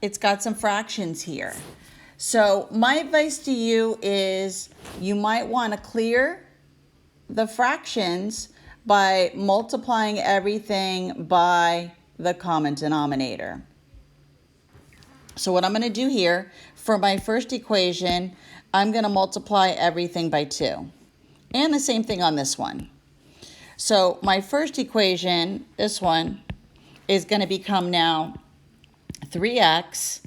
it's got some fractions here. So my advice to you is you might want to clear the fractions by multiplying everything by the common denominator. So what I'm going to do here, for my first equation, I'm going to multiply everything by 2. And the same thing on this one. So my first equation, this one, is going to become now 3x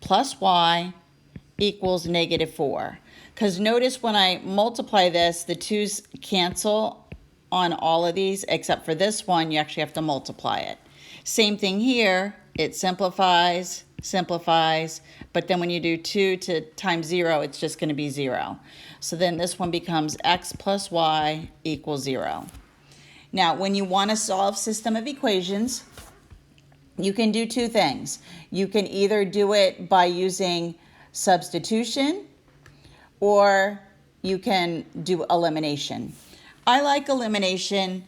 plus y equals -4. Because notice when I multiply this, the 2's cancel on all of these, except for this one, you actually have to multiply it. Same thing here, it simplifies, but then when you do 2 times 0, it's just going to be 0. So then this one becomes x plus y equals 0. Now, when you want to solve system of equations, you can do two things. You can either do it by using substitution, or you can do elimination. I like elimination.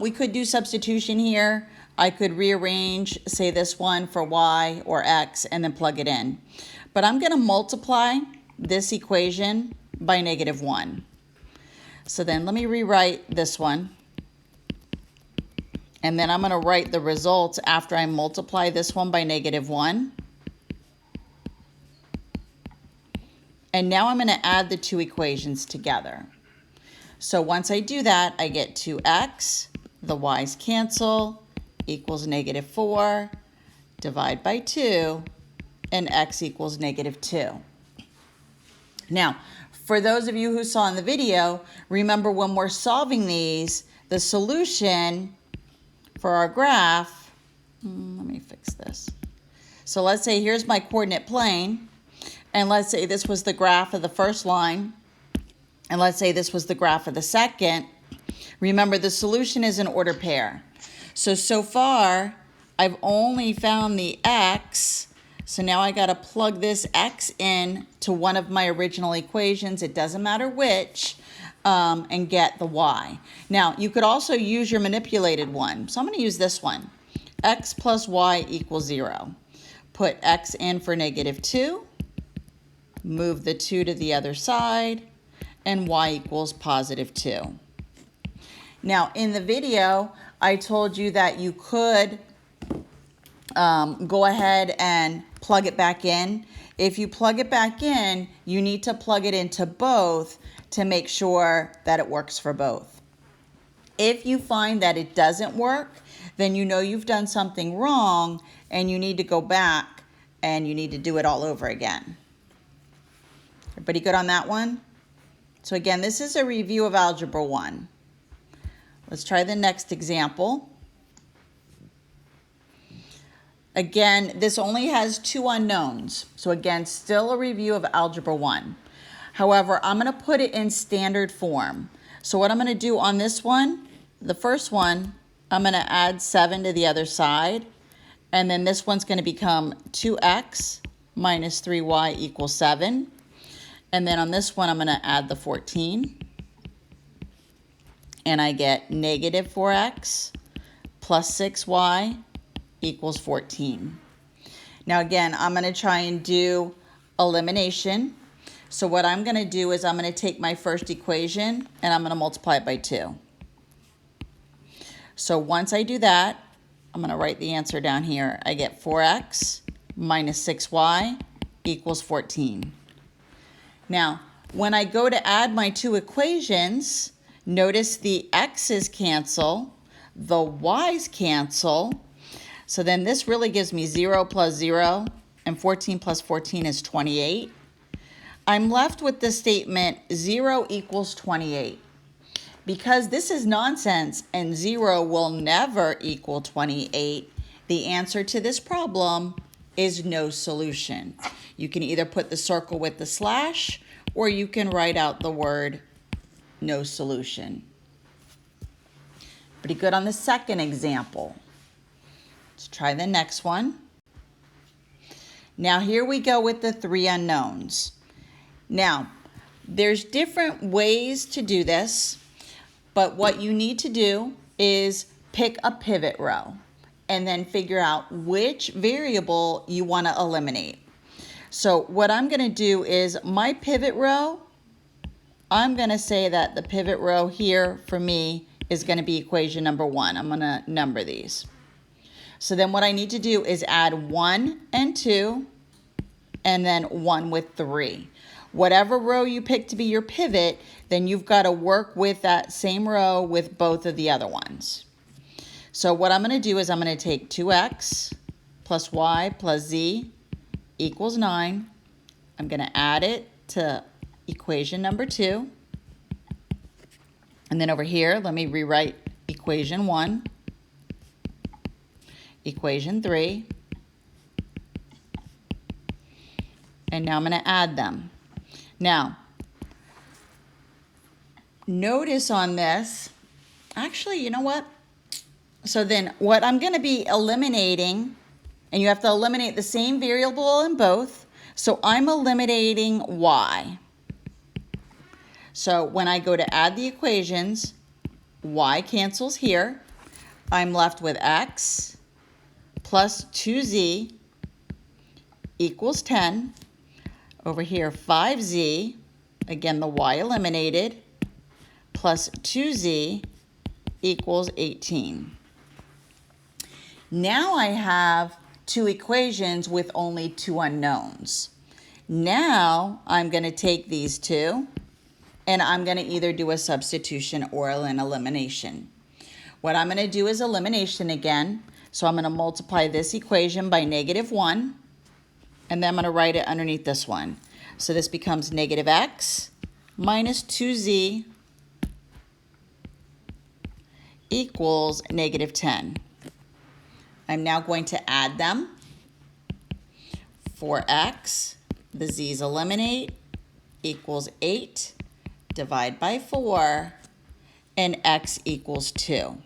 We could do substitution here. I could rearrange, say, this one for y or x, and then plug it in. But I'm going to multiply this equation by -1. So then let me rewrite this one. And then I'm going to write the results after I multiply this one by -1. And now I'm going to add the two equations together. So once I do that, I get 2x, the y's cancel, equals -4, divide by 2, and x equals -2. Now, for those of you who saw in the video, remember when we're solving these, the solution for our graph, let me fix this. So let's say here's my coordinate plane, and let's say this was the graph of the first line, and let's say this was the graph of the second. Remember, the solution is an ordered pair. So far, I've only found the x, so now I got to plug this x in to one of my original equations, it doesn't matter which, and get the y. Now, you could also use your manipulated one. So I'm going to use this one. X plus y equals 0. Put x in for -2. Move the 2 to the other side. And y equals +2. Now, in the video, I told you that you could go ahead and plug it back in. If you plug it back in, you need to plug it into both to make sure that it works for both. If you find that it doesn't work, then you know you've done something wrong and you need to go back and you need to do it all over again. Everybody good on that one? So again, this is a review of Algebra 1. Let's try the next example. Again, this only has 2 unknowns. So again, still a review of Algebra 1. However, I'm going to put it in standard form. So what I'm going to do on this one, the first one, I'm going to add 7 to the other side. And then this one's going to become 2x minus 3y equals 7. And then on this one, I'm going to add the 14. And I get -4x plus 6y equals 14. Now again, I'm going to try and do elimination. So what I'm going to do is I'm going to take my first equation and I'm going to multiply it by 2. So once I do that, I'm going to write the answer down here. I get 4x minus 6y equals 14. Now, when I go to add my two equations, notice the x's cancel, the y's cancel. So then this really gives me 0 plus 0, and 14 plus 14 is 28. I'm left with the statement 0 equals 28. Because this is nonsense and 0 will never equal 28, the answer to this problem is no solution. You can either put the circle with the slash, or you can write out the word no solution. Pretty good on the second example. Let's try the next one. Now here we go with the 3 unknowns. Now, there's different ways to do this, but what you need to do is pick a pivot row. and then figure out which variable you want to eliminate. So what I'm going to do is my pivot row, I'm going to say that the pivot row here for me is going to be equation number 1. I'm going to number these. So then what I need to do is add 1 and 2 and then 1 with 3. Whatever row you pick to be your pivot, then you've got to work with that same row with both of the other ones. So what I'm going to do is I'm going to take 2x plus y plus z equals 9. I'm going to add it to equation number 2. And then over here, let me rewrite equation 1, equation 3. And now I'm going to add them. Now, notice on this, actually, you know what? So then what I'm going to be eliminating, and you have to eliminate the same variable in both, so I'm eliminating y. So when I go to add the equations, y cancels here. I'm left with x plus 2z equals 10. Over here, 5z, again the y eliminated, plus 2z equals 18. Now I have two equations with only two unknowns. Now I'm going to take these two, and I'm going to either do a substitution or an elimination. What I'm going to do is elimination again. So I'm going to multiply this equation by -1, and then I'm going to write it underneath this one. So this becomes -x minus 2z equals -10. I'm now going to add them. For x, the z's eliminate, equals 8. Divide by 4, and x equals 2.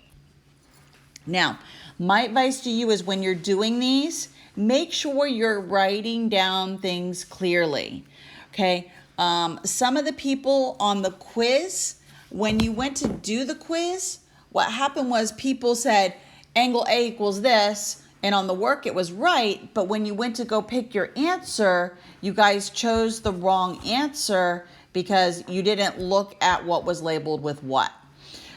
Now, my advice to you is when you're doing these, make sure you're writing down things clearly, okay? Some of the people on the quiz, when you went to do the quiz, what happened was people said angle A equals this, and on the work it was right, but when you went to go pick your answer, you guys chose the wrong answer because you didn't look at what was labeled with what.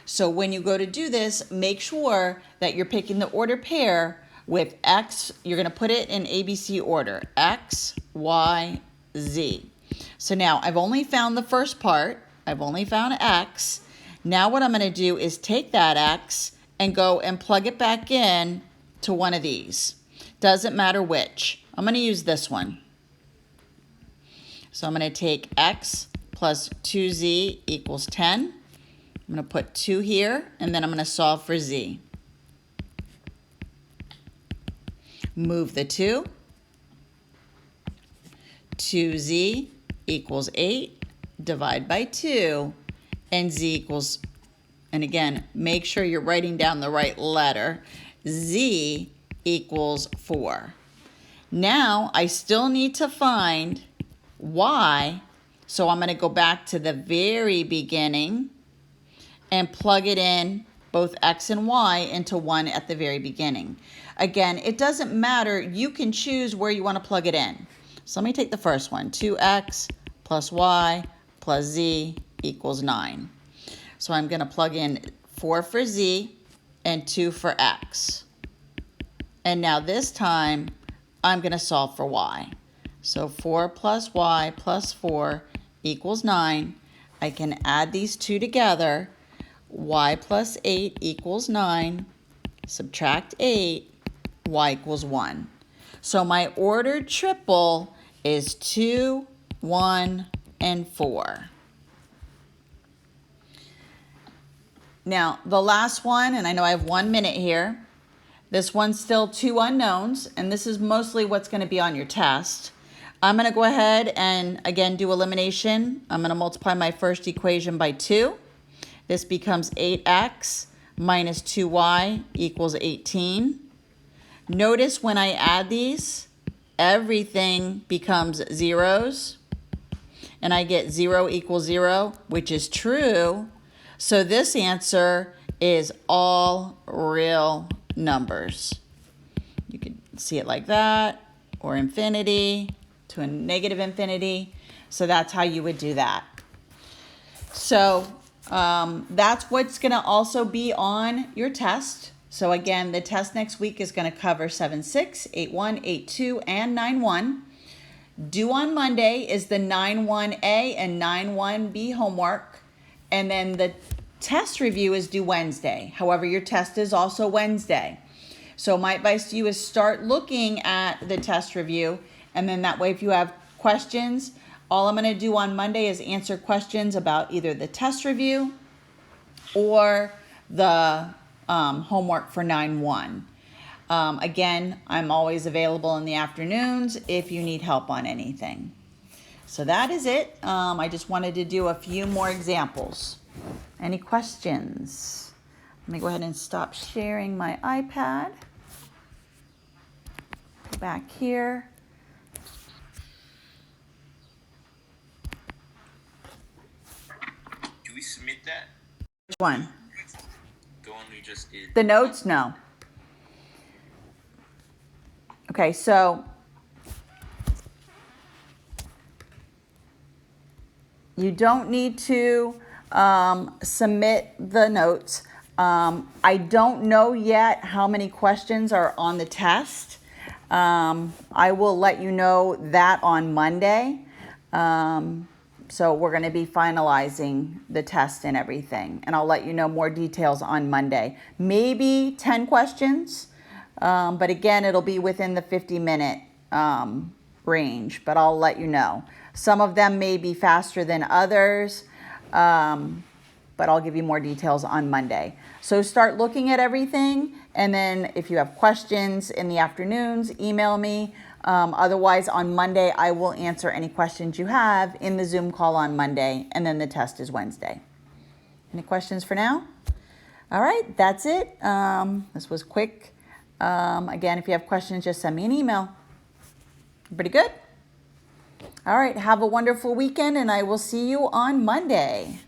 So when you go to do this, make sure that you're picking the ordered pair with X. You're going to put it in ABC order, X, Y, Z. So now I've only found the first part. I've only found X. Now what I'm going to do is take that X and go and plug it back in to one of these. Doesn't matter which. I'm going to use this one. So I'm going to take X plus 2z equals 10. I'm going to put 2 here, and then I'm going to solve for z. Move the 2. 2z equals 8. Divide by 2, and z equals, and again, make sure you're writing down the right letter, z equals 4. Now, I still need to find y, so I'm going to go back to the very beginning and plug it in, both x and y, into 1 at the very beginning. Again, it doesn't matter. You can choose where you want to plug it in. So let me take the first one, 2x plus y plus z equals 9. So I'm going to plug in 4 for z and 2 for x. And now this time, I'm going to solve for y. So 4 plus y plus 4 equals 9. I can add these two together. Y plus 8 equals 9. Subtract 8, y equals 1. So my ordered triple is 2, 1, and 4. Now, the last one, and I know I have 1 minute here. This one's still two unknowns, and this is mostly what's going to be on your test. I'm going to go ahead and, again, do elimination. I'm going to multiply my first equation by 2. This becomes 8x minus 2y equals 18. Notice when I add these, everything becomes zeros, and I get 0 equals 0, which is true. So this answer is all real numbers. see it like that, or infinity to a negative infinity. So that's how you would do that. So that's what's going to also be on your test. So again, the test next week is going to cover 7-6, 8-1, 8-2, and 9-1. Due on Monday is the 9-1A and 9-1B homework. And then the test review is due Wednesday. However, your test is also Wednesday. So my advice to you is start looking at the test review. And then that way, if you have questions, all I'm going to do on Monday is answer questions about either the test review or the homework for 9-1. Again, I'm always available in the afternoons if you need help on anything. So that is it. I just wanted to do a few more examples. Any questions? Let me go ahead and stop sharing my iPad. Go back here. Do we submit that? Which one? The one we just did. The notes? No. Okay, so you don't need to submit the notes. I don't know yet how many questions are on the test. I will let you know that on Monday. So we're going to be finalizing the test and everything. And I'll let you know more details on Monday. Maybe 10 questions. But again, it'll be within the 50-minute range. But I'll let you know. Some of them may be faster than others. But I'll give you more details on Monday. So start looking at everything. And then if you have questions in the afternoons, email me. Otherwise, on Monday, I will answer any questions you have in the Zoom call on Monday, and then the test is Wednesday. Any questions for now? All right, that's it. This was quick. Again, if you have questions, just send me an email. Pretty good? All right, have a wonderful weekend, and I will see you on Monday.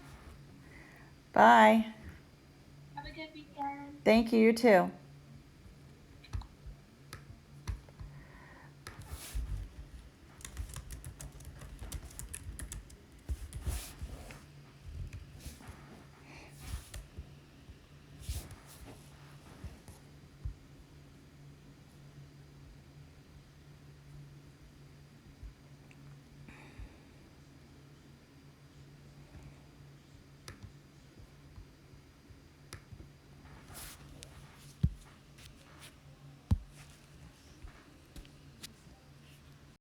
Bye. Have a good weekend. Thank you, you too.